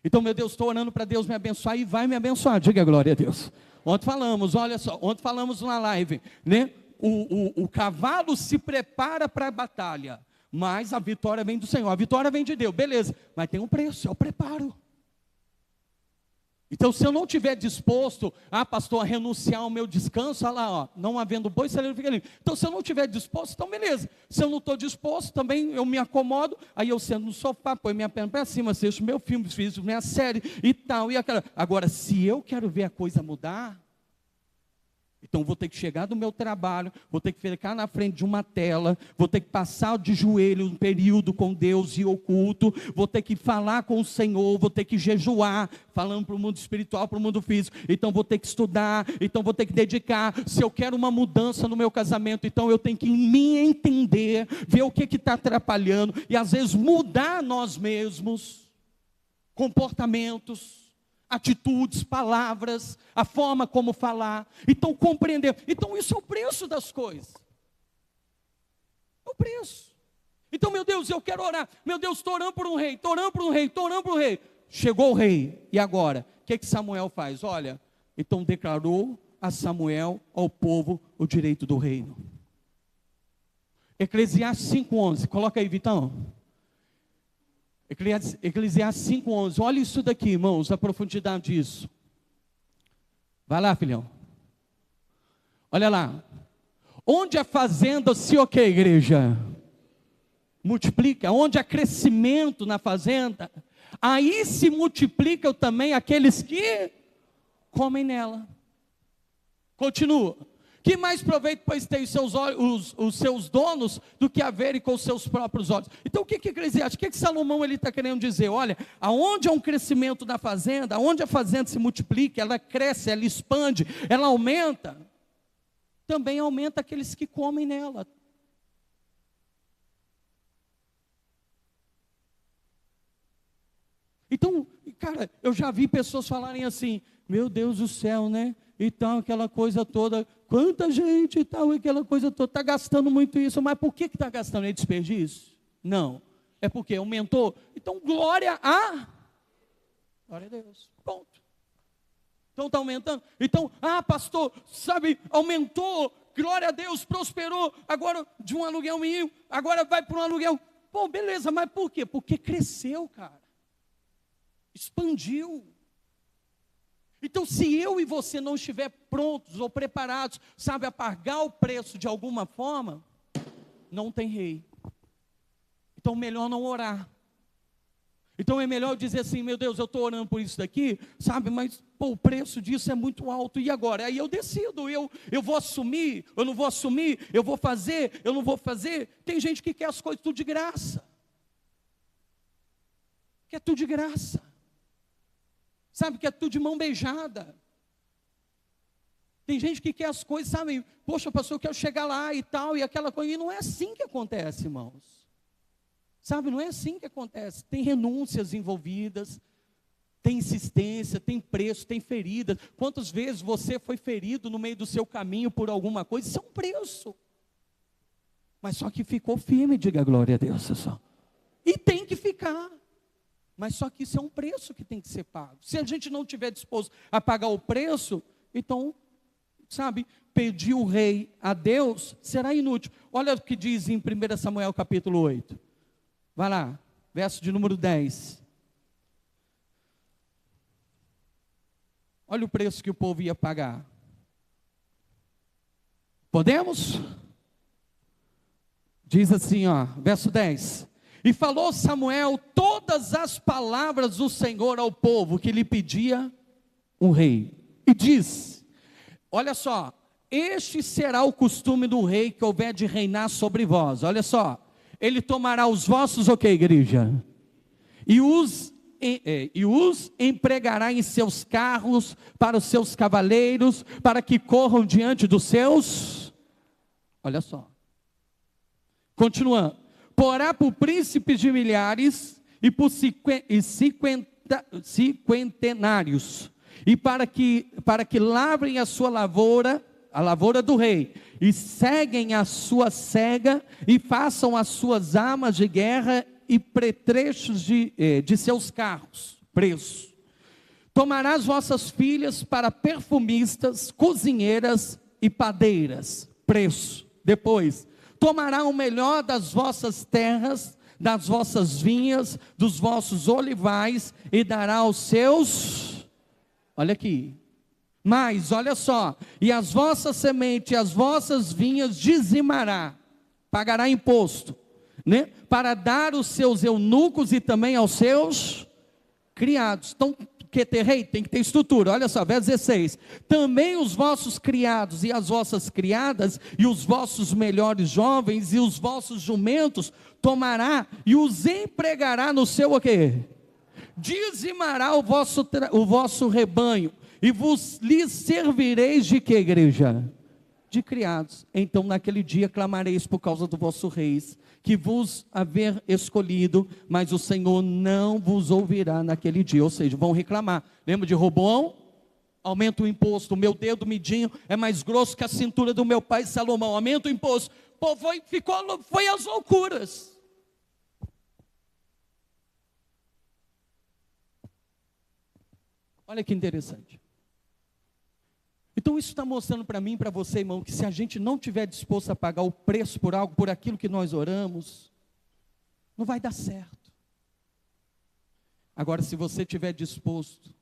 Então, meu Deus, estou orando para Deus me abençoar e vai me abençoar, diga glória a Deus. Ontem falamos, olha só, ontem falamos na live, né? O cavalo se prepara para a batalha, mas a vitória vem do Senhor, a vitória vem de Deus, beleza, mas tem um preço, é o preparo. Então, se eu não estiver disposto, pastor, a renunciar ao meu descanso, olha lá, ó, não havendo boi, celeiro fica livre. Então, se eu não estiver disposto, então beleza. Se eu não estou disposto, também eu me acomodo, aí eu sento no sofá, ponho minha perna para cima, assisto meu filme, fiz minha série e tal, e aquela. Agora, se eu quero ver a coisa mudar, então vou ter que chegar do meu trabalho, vou ter que ficar na frente de uma tela, vou ter que passar de joelho um período com Deus e oculto, vou ter que falar com o Senhor, vou ter que jejuar, falando para o mundo espiritual, para o mundo físico, então vou ter que estudar, então vou ter que dedicar. Se eu quero uma mudança no meu casamento, então eu tenho que me entender, ver o que está atrapalhando, e às vezes mudar nós mesmos, comportamentos, atitudes, palavras, a forma como falar. Então compreender. Então isso é o preço das coisas. É o preço. Então, meu Deus, eu quero orar. Meu Deus, estou orando por um rei, estou orando por um rei, estou orando por um rei. Chegou o rei. E agora? O que Samuel faz? Olha, então declarou a Samuel, ao povo, o direito do reino. Eclesiastes 5:11. Coloca aí, Vitão. Eclesiastes 5:11, olha isso daqui, irmãos, a profundidade disso. Vai lá, filhão. Olha lá. Onde a fazenda se o que, igreja? Multiplica. Onde há crescimento na fazenda, aí se multiplicam também aqueles que comem nela. Continua. Que mais proveito, pois, tem os seus donos do que haverem com os seus próprios olhos? Então, o que Eclesiastes, o que Salomão está querendo dizer? Olha, aonde há um crescimento da fazenda, aonde a fazenda se multiplica, ela cresce, ela expande, ela aumenta, também aumenta aqueles que comem nela. Então, cara, eu já vi pessoas falarem assim, meu Deus do céu, né? E tal, aquela coisa toda, quanta gente e tal, aquela coisa toda, está gastando muito isso, mas por que está gastando? É desperdício? Não, é porque aumentou. Então, glória a Deus, ponto. Então está aumentando, então, pastor, sabe, aumentou, glória a Deus, prosperou, agora de um aluguel mínimo, agora vai para um aluguel, pô, beleza, mas por quê? Porque cresceu, cara, expandiu. Então, se eu e você não estiver prontos ou preparados, sabe, a pagar o preço de alguma forma, não tem rei. Então, melhor não orar. Então, é melhor dizer assim, meu Deus, eu estou orando por isso daqui, sabe, mas pô, o preço disso é muito alto, e agora? Aí eu decido, eu vou assumir, eu não vou assumir, eu vou fazer, eu não vou fazer. Tem gente que quer as coisas tudo de graça. Quer tudo de graça. Sabe, que é tudo de mão beijada. Tem gente que quer as coisas, sabe, poxa, pastor, eu quero chegar lá e tal, e aquela coisa, e não é assim que acontece, irmãos. Sabe, não é assim que acontece. Tem renúncias envolvidas, tem insistência, tem preço, tem feridas. Quantas vezes você foi ferido no meio do seu caminho por alguma coisa? Isso é um preço. Mas só que ficou firme, diga glória a Deus, pessoal. E tem que ficar. Mas só que isso é um preço que tem que ser pago. Se a gente não estiver disposto a pagar o preço, então, sabe, pedir o rei a Deus será inútil. Olha o que diz em 1 Samuel capítulo 8. Vai lá, verso de número 10. Olha o preço que o povo ia pagar. Podemos? Diz assim, ó, verso 10. E falou Samuel todas as palavras do Senhor ao povo que lhe pedia um rei. E diz, olha só, este será o costume do rei que houver de reinar sobre vós. Olha só, ele tomará os vossos, o que, igreja? E os empregará em seus carros, para os seus cavaleiros, para que corram diante dos seus. Olha só. Continuando. Porá por príncipes de milhares e por cinquentenários, e para que lavrem a sua lavoura, a lavoura do rei, e seguem a sua cega, e façam as suas armas de guerra e pretrechos de seus carros, preço. Tomarás vossas filhas para perfumistas, cozinheiras e padeiras, preço. Depois, tomará o melhor das vossas terras, das vossas vinhas, dos vossos olivais, e dará aos seus. Olha aqui. Mas, olha só, e as vossas sementes, as vossas vinhas dizimará, pagará imposto, né? Para dar os seus eunucos e também aos seus criados. Então, que ter rei? Tem que ter estrutura. Olha só, verso 16. Também os vossos criados e as vossas criadas, e os vossos melhores jovens, e os vossos jumentos, tomará e os empregará no seu o quê? Dizimará o vosso rebanho, e lhes servireis de que, igreja? De criados. Então naquele dia clamareis por causa do vosso reis, que vos haver escolhido, mas o Senhor não vos ouvirá naquele dia. Ou seja, vão reclamar. Lembra de Roboão? Aumenta o imposto, o meu dedo midinho é mais grosso que a cintura do meu pai Salomão. Aumenta o imposto. Pô, foi às loucuras. Olha que interessante. Então isso está mostrando para mim e para você, irmão, que se a gente não estiver disposto a pagar o preço por algo, por aquilo que nós oramos, não vai dar certo. Agora, se você estiver disposto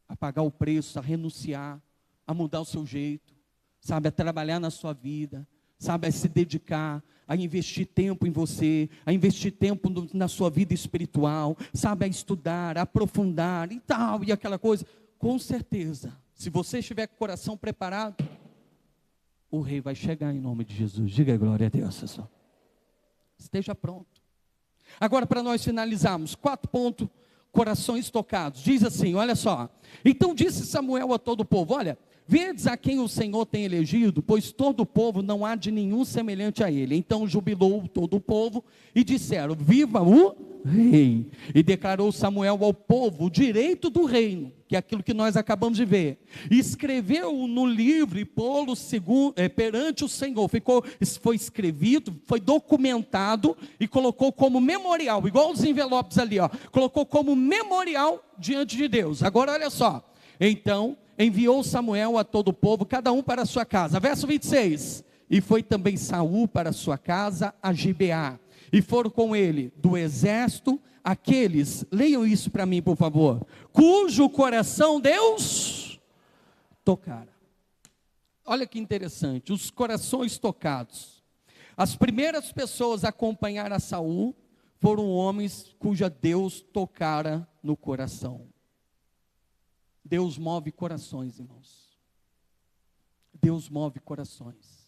a pagar o preço, a renunciar, a mudar o seu jeito, sabe, a trabalhar na sua vida, sabe, a se dedicar, a investir tempo em você, a investir tempo na sua vida espiritual, sabe, a estudar, a aprofundar e tal, e aquela coisa, com certeza, se você estiver com o coração preparado, o rei vai chegar em nome de Jesus. Diga glória a Deus, pessoal. Esteja pronto. Agora, para nós finalizarmos, 4 pontos, corações tocados. Diz assim, olha só. Então disse Samuel a todo o povo, olha, vedes a quem o Senhor tem elegido, pois todo o povo não há de nenhum semelhante a ele. Então jubilou todo o povo e disseram, viva o rei. E declarou Samuel ao povo o direito do reino, que é aquilo que nós acabamos de ver. E escreveu no livro e pô-lo perante o Senhor. Foi escrevido, foi documentado e colocou como memorial, igual os envelopes ali, ó, colocou como memorial diante de Deus. Agora olha só. Então enviou Samuel a todo o povo, cada um para a sua casa. Verso 26. E foi também Saul para a sua casa a Gibeá. E foram com ele do exército aqueles, leiam isso para mim por favor, cujo coração Deus tocara. Olha que interessante, os corações tocados. As primeiras pessoas a acompanhar a Saul foram homens cuja Deus tocara no coração. Deus move corações, irmãos. Deus move corações.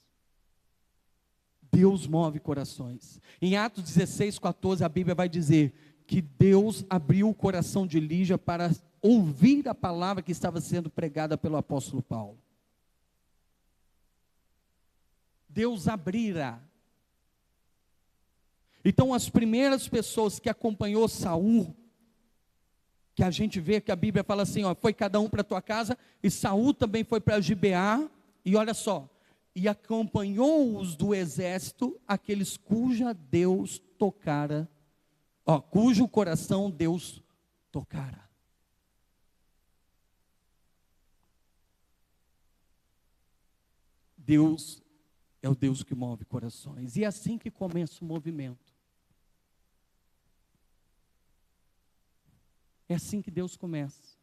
Deus move corações. Em Atos 16, 14, a Bíblia vai dizer que Deus abriu o coração de Lígia para ouvir a palavra que estava sendo pregada pelo apóstolo Paulo. Deus abrirá. Então as primeiras pessoas que acompanhou Saul, que a gente vê que a Bíblia fala assim, ó, foi cada um para a tua casa, e Saul também foi para Gibeá, e olha só, e acompanhou-os do exército, aqueles cuja Deus tocara, ó, cujo coração Deus tocara. Deus é o Deus que move corações, e é assim que começa o movimento. É assim que Deus começa.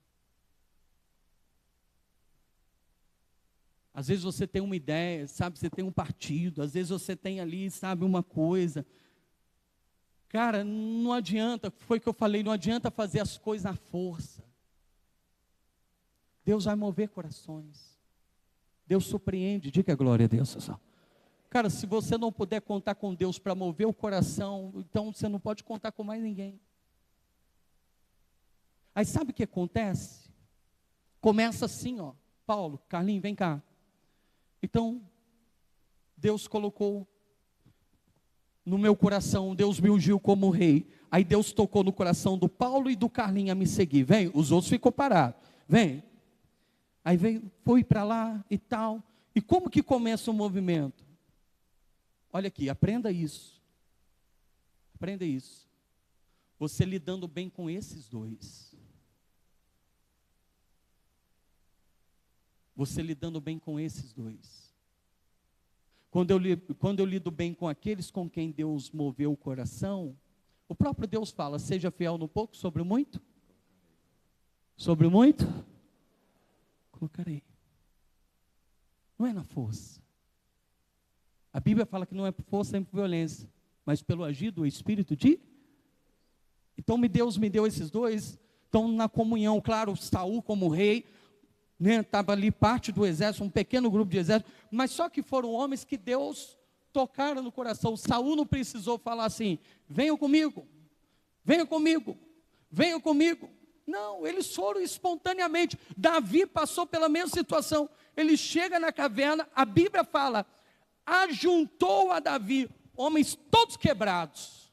Às vezes você tem uma ideia, sabe, você tem um partido, às vezes você tem ali, sabe, uma coisa. Cara, não adianta, foi o que eu falei, não adianta fazer as coisas à força. Deus vai mover corações. Deus surpreende, diga glória a Deus, pessoal. Cara, se você não puder contar com Deus para mover o coração, então você não pode contar com mais ninguém. Aí sabe o que acontece? Começa assim, ó, Paulo, Carlinhos, vem cá. Então, Deus colocou no meu coração, Deus me ungiu como rei. Aí Deus tocou no coração do Paulo e do Carlinhos a me seguir. Vem, os outros ficou parado. Vem. Aí veio, foi para lá e tal. E como que começa o movimento? Olha aqui, aprenda isso. Aprenda isso. Você lidando bem com esses dois. Você lidando bem com esses dois. Quando eu lido bem com aqueles com quem Deus moveu o coração, o próprio Deus fala, seja fiel no pouco, sobre o muito. Sobre o muito, colocarei. Não é na força. A Bíblia fala que não é por força nem por violência, mas pelo agir do Espírito de... Então Deus me deu esses dois, estão na comunhão. Claro, Saul como rei, estava ali parte do exército, um pequeno grupo de exército, mas só que foram homens que Deus tocaram no coração. Saul não precisou falar assim, venham comigo, venham comigo, venham comigo. Não, eles foram espontaneamente. Davi passou pela mesma situação. Ele chega na caverna, a Bíblia fala, ajuntou a Davi, homens todos quebrados,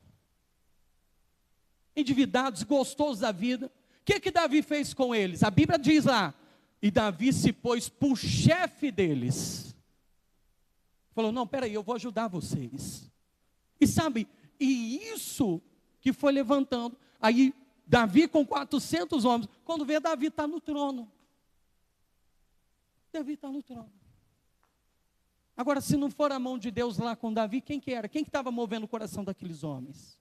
endividados, gostosos da vida. O que Davi fez com eles? A Bíblia diz lá, e Davi se pôs por chefe deles. Falou, não, peraí, eu vou ajudar vocês. E sabe, e isso que foi levantando, aí Davi com 400 homens, quando vê Davi está no trono. Davi está no trono. Agora, se não for a mão de Deus lá com Davi, quem que era? Quem que estava movendo o coração daqueles homens?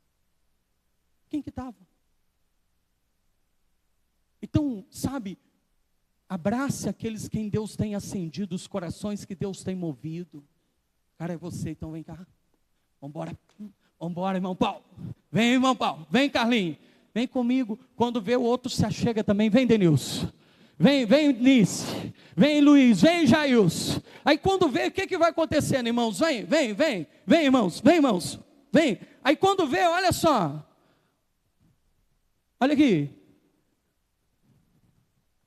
Quem que estava? Então, sabe, abrace aqueles quem Deus tem acendido, os corações que Deus tem movido. Cara, é você, então vem cá. Vambora, irmão Paulo. Vem, irmão Paulo. Vem, Carlinhos. Vem comigo. Quando vê o outro se achega também. Vem, Denilson. Vem, Nice. Vem, Luiz. Vem, Jailson. Aí quando vê, o que vai acontecendo, irmãos? Vem, irmãos. Vem, irmãos. Vem. Aí quando vê, olha só. Olha aqui.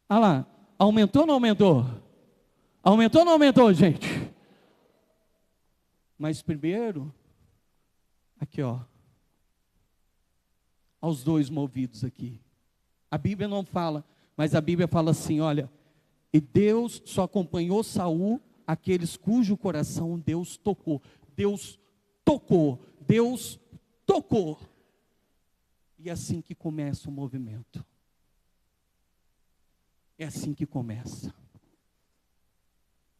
Olha lá. Aumentou ou não aumentou? Aumentou ou não aumentou, gente? Mas primeiro, aqui ó, aos dois movidos aqui. A Bíblia não fala, mas a Bíblia fala assim, olha, e Deus só acompanhou Saul, aqueles cujo coração Deus tocou. Deus tocou, Deus tocou. E é assim que começa o movimento. É assim que começa.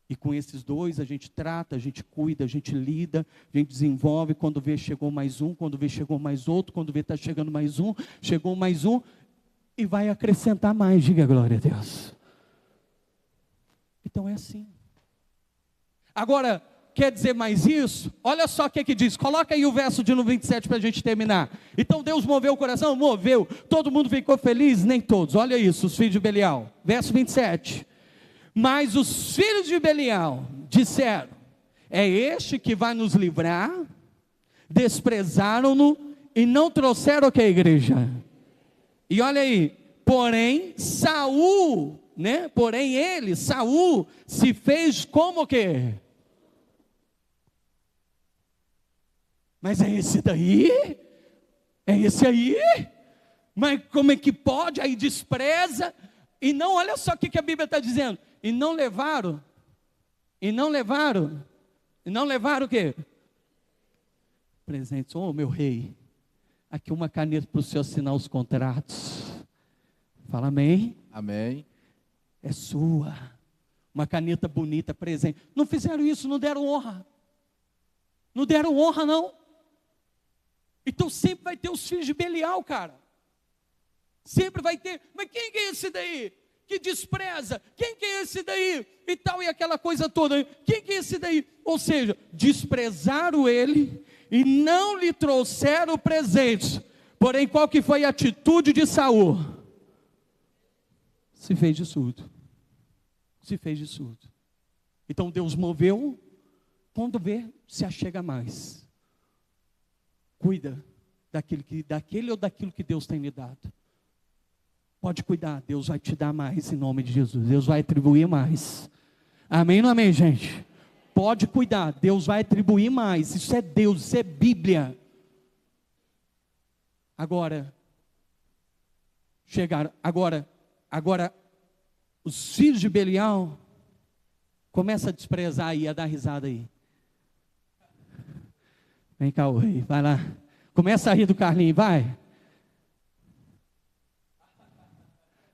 E com esses dois a gente trata, a gente cuida, a gente lida, a gente desenvolve. Quando vê chegou mais um, quando vê chegou mais outro, quando vê está chegando mais um, chegou mais um, e vai acrescentar mais, diga glória a Deus. Então é assim. Agora, quer dizer mais isso? Olha só o que diz, coloca aí o verso de número 27 para a gente terminar. Então Deus moveu o coração? Moveu. Todo mundo ficou feliz? Nem todos. Olha isso, os filhos de Belial. Verso 27. Mas os filhos de Belial disseram, é este que vai nos livrar? Desprezaram-no e não trouxeram o que, igreja? E olha aí, porém Saul, porém ele, Saul, se fez como o quê? Mas é esse daí? É esse aí? Mas como é que pode? Aí despreza. E não, olha só o que a Bíblia está dizendo. E não levaram o quê? Presentes. Oh, meu rei, aqui uma caneta para o senhor assinar os contratos. Fala amém. Amém. É sua. Uma caneta bonita, presente. Não fizeram isso, não deram honra. Não deram honra, não. Então sempre vai ter os filhos de Belial, cara. Sempre vai ter. Mas quem que é esse daí? Que despreza, quem que é esse daí? E tal, e aquela coisa toda, quem que é esse daí? Ou seja, desprezaram ele e não lhe trouxeram presentes. Porém, qual que foi a atitude de Saul? Se fez de surdo. Se fez de surdo. Então Deus moveu, quando vê, se achega mais. Cuida daquele ou daquilo que Deus tem lhe dado. Pode cuidar, Deus vai te dar mais em nome de Jesus. Deus vai atribuir mais. Amém ou não amém, gente? Pode cuidar, Deus vai atribuir mais. Isso é Deus, isso é Bíblia. Agora, os filhos de Belial começam a desprezar aí, a dar risada aí. Vem cá, rei, vai lá. Começa a rir do Carlinhos, vai.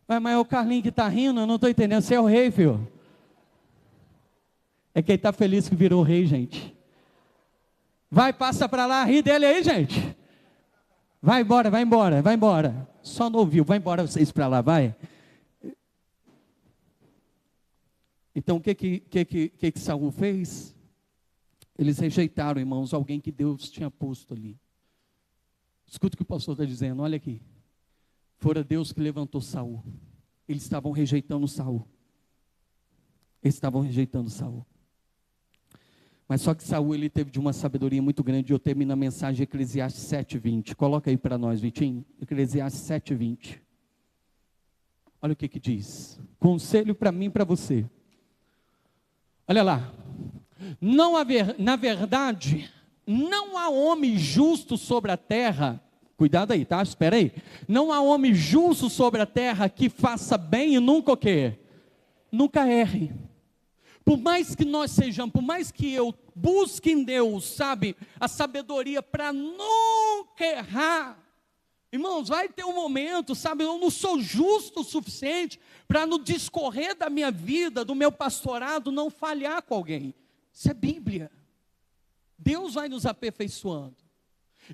Mas é o Carlinhos que está rindo, eu não estou entendendo. Você é o rei, filho. É que ele está feliz que virou rei, gente. Vai, passa para lá, ri dele aí, gente. Vai embora. Só não ouviu, vai embora vocês para lá, vai. Então o que Saul fez? Eles rejeitaram, irmãos, alguém que Deus tinha posto ali. Escuta o que o pastor está dizendo, olha aqui. Fora Deus que levantou Saul. Eles estavam rejeitando Saul. Mas só que Saul, ele teve de uma sabedoria muito grande. Eu termino a mensagem de Eclesiastes 7:20. Coloca aí para nós, Vitinho. Eclesiastes 7:20. Olha o que diz. Conselho para mim e para você. Olha lá. Na verdade, não há homem justo sobre a terra. Cuidado aí, tá? Espera aí. Não há homem justo sobre a terra que faça bem e nunca o quê? Nunca erre. Por mais que nós sejamos, por mais que eu busque em Deus, sabe, a sabedoria para nunca errar. Irmãos, vai ter um momento, sabe, eu não sou justo o suficiente para no discorrer da minha vida, do meu pastorado, não falhar com alguém. Isso é Bíblia. Deus vai nos aperfeiçoando.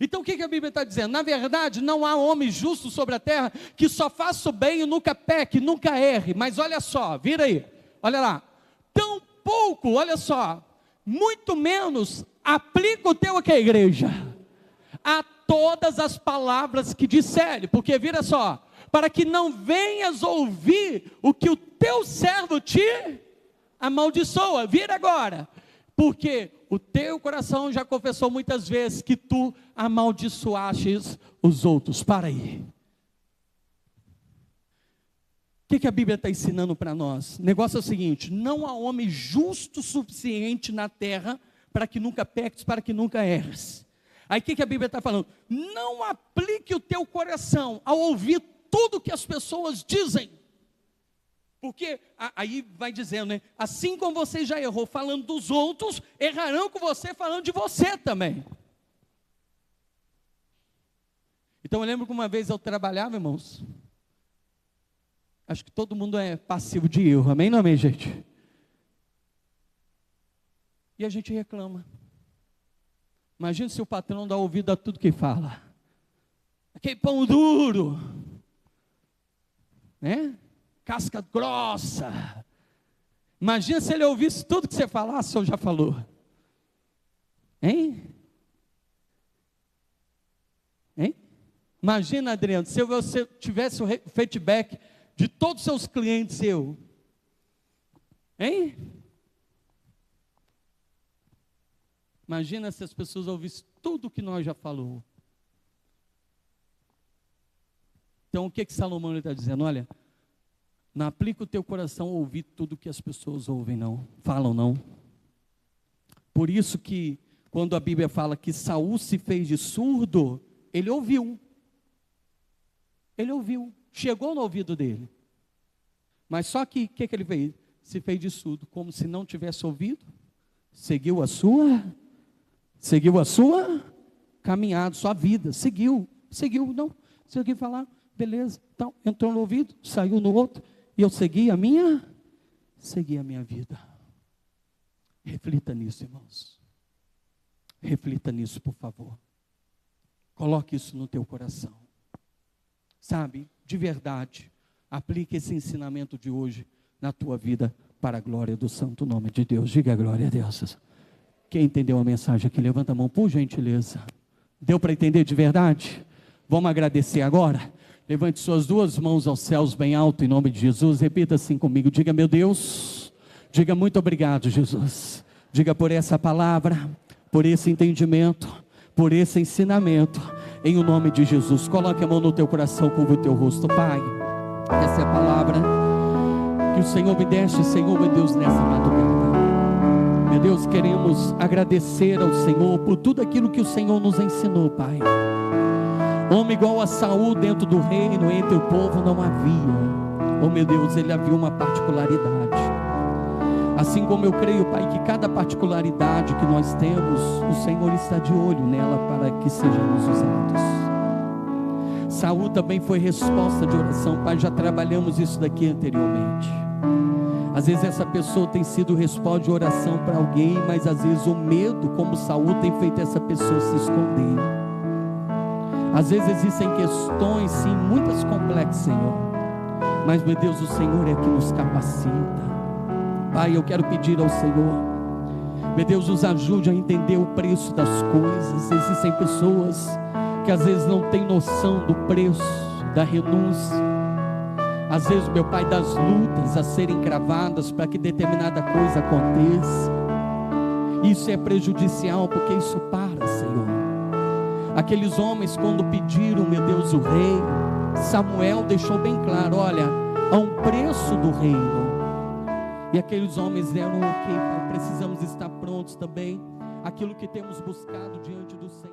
Então o que a Bíblia está dizendo? Na verdade, não há homem justo sobre a terra que só faça o bem e nunca peque, nunca erre. Mas olha só, vira aí, olha lá. Tão pouco, olha só, muito menos aplica o teu aqui à igreja. A todas as palavras que disser, porque vira só, para que não venhas ouvir o que o teu servo te amaldiçoa. Vira agora. Porque o teu coração já confessou muitas vezes que tu amaldiçoastes os outros. Para aí. O que a Bíblia está ensinando para nós? O negócio é o seguinte: não há homem justo o suficiente na terra para que nunca peques, para que nunca erres. Aí o que a Bíblia está falando? Não aplique o teu coração ao ouvir tudo que as pessoas dizem. Porque aí vai dizendo, né? Assim como você já errou falando dos outros, errarão com você falando de você também. Então eu lembro que uma vez eu trabalhava, irmãos. Acho que todo mundo é passivo de erro, amém? Não amém, gente? E a gente reclama. Imagina se o patrão dá ouvido a tudo que fala. Aquele pão duro, né? Casca grossa. Imagina se ele ouvisse tudo que você falasse ou já falou. Hein? Hein? Imagina, Adriano, se você tivesse o feedback de todos os seus clientes, hein? Imagina se as pessoas ouvissem tudo que nós já falou. Então o que Salomão está dizendo? Olha, não aplica o teu coração a ouvir tudo que as pessoas ouvem, não. Falam, não. Por isso que, quando a Bíblia fala que Saul se fez de surdo, ele ouviu. Ele ouviu. Chegou no ouvido dele. Mas só que, o que ele fez? Se fez de surdo, como se não tivesse ouvido. Seguiu a sua caminhada, sua vida. Seguiu, não. Seguiu falar, beleza. Então, entrou no ouvido, saiu no outro. E eu segui a minha vida. Reflita nisso, irmãos. Reflita nisso, por favor. Coloque isso no teu coração. Sabe, de verdade, aplique esse ensinamento de hoje na tua vida para a glória do santo nome de Deus. Diga a glória a Deus. Quem entendeu a mensagem aqui, levanta a mão, por gentileza. Deu para entender de verdade? Vamos agradecer agora? Levante suas duas mãos aos céus bem alto em nome de Jesus. Repita assim comigo. Diga, meu Deus. Diga, muito obrigado, Jesus. Diga, por essa palavra, por esse entendimento, por esse ensinamento, em o nome de Jesus. Coloque a mão no teu coração, curva o teu rosto. Pai, essa é a palavra que o Senhor me deste, Senhor, meu Deus, nessa madrugada. Meu Deus, queremos agradecer ao Senhor por tudo aquilo que o Senhor nos ensinou, Pai. Homem igual a Saul dentro do reino, entre o povo não havia. Oh meu Deus, ele havia uma particularidade. Assim como eu creio, Pai, que cada particularidade que nós temos, o Senhor está de olho nela para que sejamos usados. Saul também foi resposta de oração, Pai, já trabalhamos isso daqui anteriormente. Às vezes essa pessoa tem sido resposta de oração para alguém, mas às vezes o medo, como Saul, tem feito essa pessoa se esconder. Às vezes existem questões, sim, muitas complexas, Senhor. Mas, meu Deus, o Senhor é que nos capacita. Pai, eu quero pedir ao Senhor, meu Deus, nos ajude a entender o preço das coisas. Existem pessoas que às vezes não têm noção do preço da renúncia, às vezes, meu Pai, das lutas a serem cravadas para que determinada coisa aconteça. Isso é prejudicial, porque isso para, Senhor. Aqueles homens, quando pediram, meu Deus, o rei, Samuel deixou bem claro: olha, há um preço do reino. E aqueles homens deram ok, precisamos estar prontos também. Aquilo que temos buscado diante do Senhor.